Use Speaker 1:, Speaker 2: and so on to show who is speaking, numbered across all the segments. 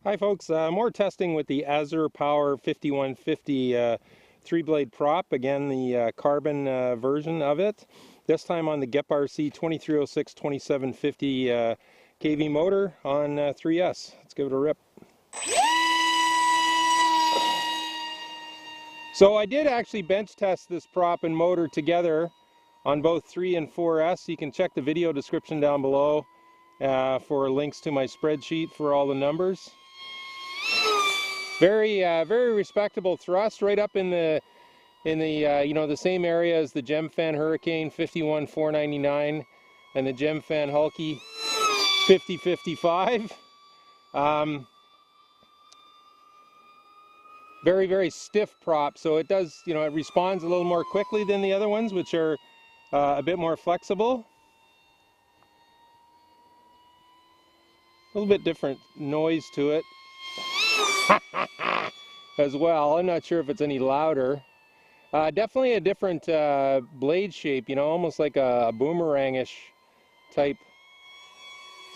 Speaker 1: Hi folks, more testing with the Azure Power 5150 three-blade prop, again the carbon version of it. This time on the GepRC 2306 2750 kV motor on 3S. Let's give it a rip. So I did actually bench test this prop and motor together on both 3 and 4S. You can check the video description down below for links to my spreadsheet for all the numbers. Very respectable thrust, right up in the the same area as the GemFan Hurricane 51499 and the GemFan Hulky 5055. Very stiff prop, so it does, it responds a little more quickly than the other ones, which are a bit more flexible. A little bit different noise to it as well. I'm not sure if it's any louder. Definitely a different blade shape, almost like a boomerang-ish type.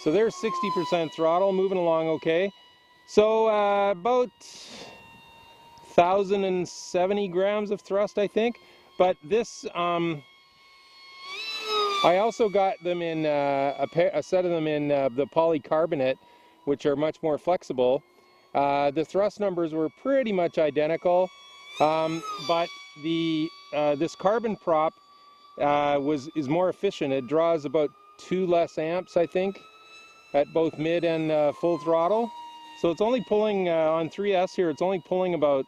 Speaker 1: So there's 60% throttle, moving along okay. So about 1,070 grams of thrust, I think. But this, I also got them in a set of them in the polycarbonate, which are much more flexible. The thrust numbers were pretty much identical, but this carbon prop is more efficient. It draws about 2 less amps, I think, at both mid and full throttle. So it's only pulling on 3S here. It's only pulling about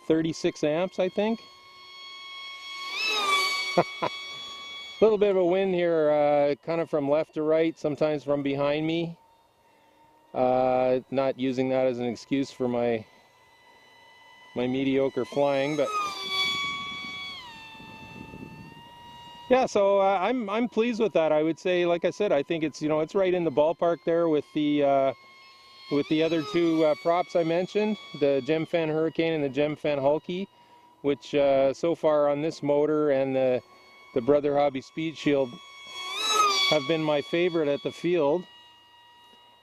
Speaker 1: 36 amps, I think. A little bit of a wind here, kind of from left to right, sometimes from behind me. Not using that as an excuse for my mediocre flying, but yeah. So I'm pleased with that. I would say, like I said, I think it's it's right in the ballpark there with the other two props I mentioned, the GemFan Hurricane and the GemFan Hulky, which so far on this motor and the Brother Hobby Speed Shield have been my favorite at the field.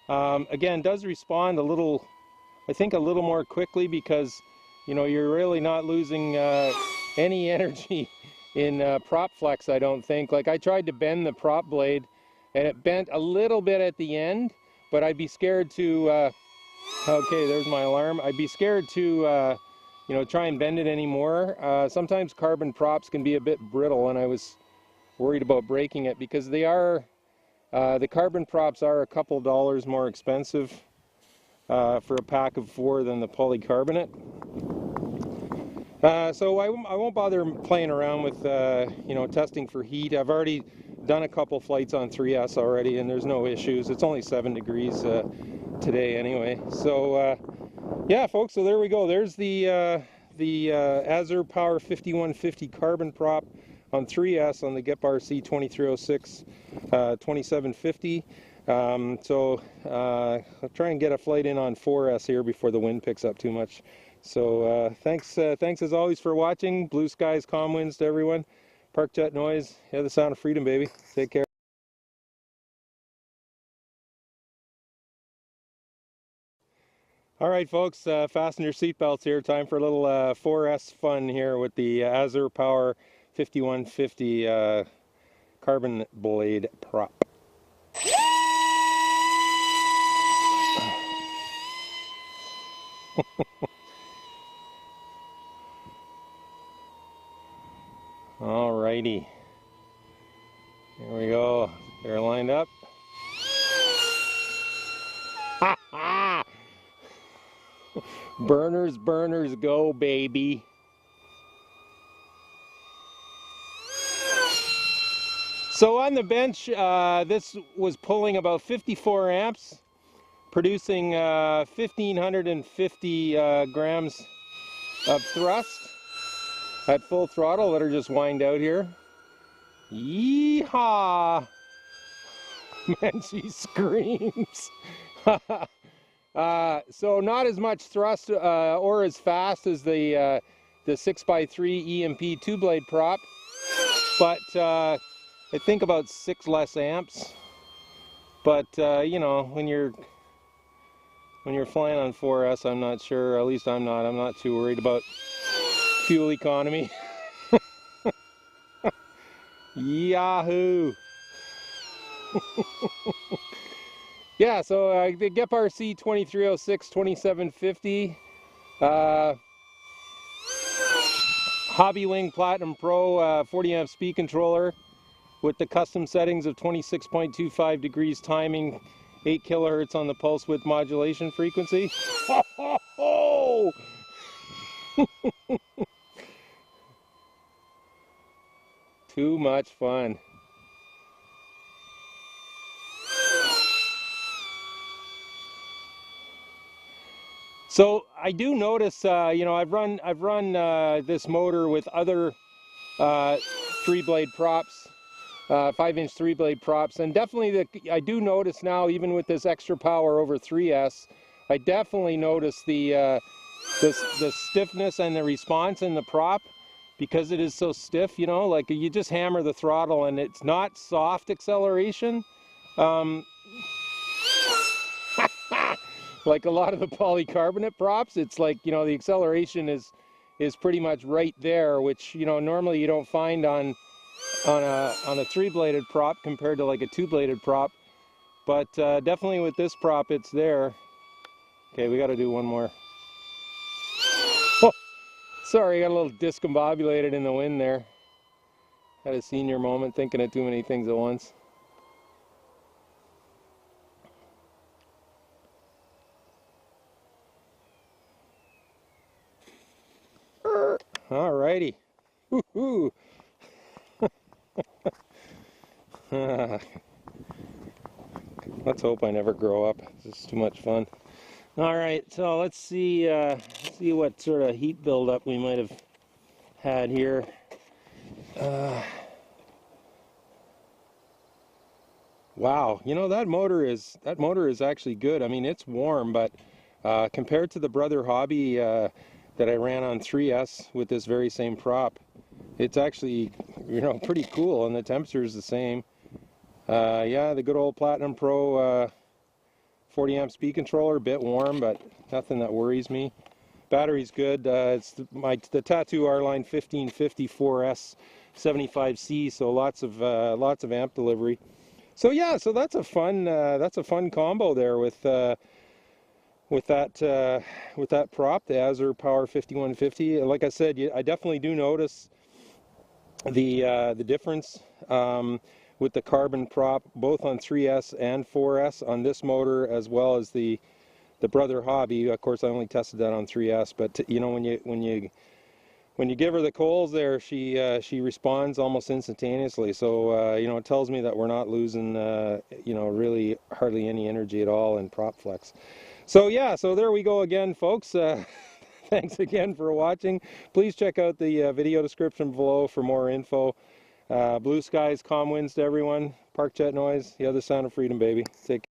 Speaker 1: Again, does respond a little, I think a little more quickly because you're really not losing any energy in prop flex, I don't think. Like, I tried to bend the prop blade and it bent a little bit at the end, but I'd be scared to okay, there's my alarm. I'd be scared to try and bend it anymore. Sometimes carbon props can be a bit brittle, and I was worried about breaking it because they are the carbon props are a couple dollars more expensive for a pack of 4 than the polycarbonate. So I won't bother playing around with testing for heat. I've already done a couple flights on 3S already, and there's no issues. It's only 7 degrees today anyway. So yeah, folks. So there we go. There's the Azure Power 5150 carbon prop on 3S on the GepRC 2306 2750. So I'll try and get a flight in on 4S here before the wind picks up too much. So thanks as always for watching. Blue skies, calm winds to everyone. Park jet noise. Yeah, the sound of freedom, baby. Take care. All right, folks, fasten your seatbelts here. Time for a little 4S fun here with the Azure Power 5150 carbon blade prop. All righty. Here we go. They're lined up. Burners, burners, go, baby. So on the bench, this was pulling about 54 amps, producing 1,550 grams of thrust at full throttle. Let her just wind out here. Yeehaw! Man, she screams. So not as much thrust or as fast as the 6x3 EMP 2-blade prop, but I think about 6 less amps. But when you're when you're flying on 4S, I'm not sure, at least I'm not too worried about fuel economy. Yahoo! Yeah, so the GepRC 2306 2750 Hobbywing Platinum Pro 40 amp speed controller with the custom settings of 26.25 degrees timing, 8 kilohertz on the pulse width modulation frequency. Ho, ho, ho! Too much fun. So I do notice, you know, I've run this motor with other 3-blade props, 5-inch 3-blade props, and definitely I do notice now, even with this extra power over 3S, I definitely notice the stiffness and the response in the prop, because it is so stiff. You know, like you just hammer the throttle and it's not soft acceleration. Like a lot of the polycarbonate props, it's like, you know, the acceleration is pretty much right there, which, you know, normally you don't find on a 3-bladed prop compared to like a 2-bladed prop. But definitely with this prop, it's there. Okay, we got to do one more. Oh, sorry, I got a little discombobulated in the wind there. Had a senior moment, thinking of too many things at once. Alrighty. Woohoo! Let's hope I never grow up. This is too much fun. Alright, so let's see what sort of heat buildup we might have had here. Wow, you know, that motor is actually good. I mean, it's warm, but compared to the Brother Hobby that I ran on 3S with this very same prop, it's actually, you know, pretty cool, and the temperature is the same. Yeah, the good old Platinum Pro 40 amp speed controller, a bit warm, but nothing that worries me. Battery's good. It's the Tattoo R-Line 1554S 75C, so lots of amp delivery. So yeah, so that's a fun combo there with that prop, the Azure Power 5150. Like I said, I definitely do notice the difference with the carbon prop, both on 3S and 4S on this motor, as well as the Brother Hobby. Of course, I only tested that on 3S, but you know, when you give her the coals there, she responds almost instantaneously. So you know, it tells me that we're not losing you know, really hardly any energy at all in prop flex. So yeah, so there we go again, folks. Thanks again for watching. Please check out the video description below for more info. Blue skies, calm winds to everyone. Park jet noise, the other sound of freedom, baby. Take care.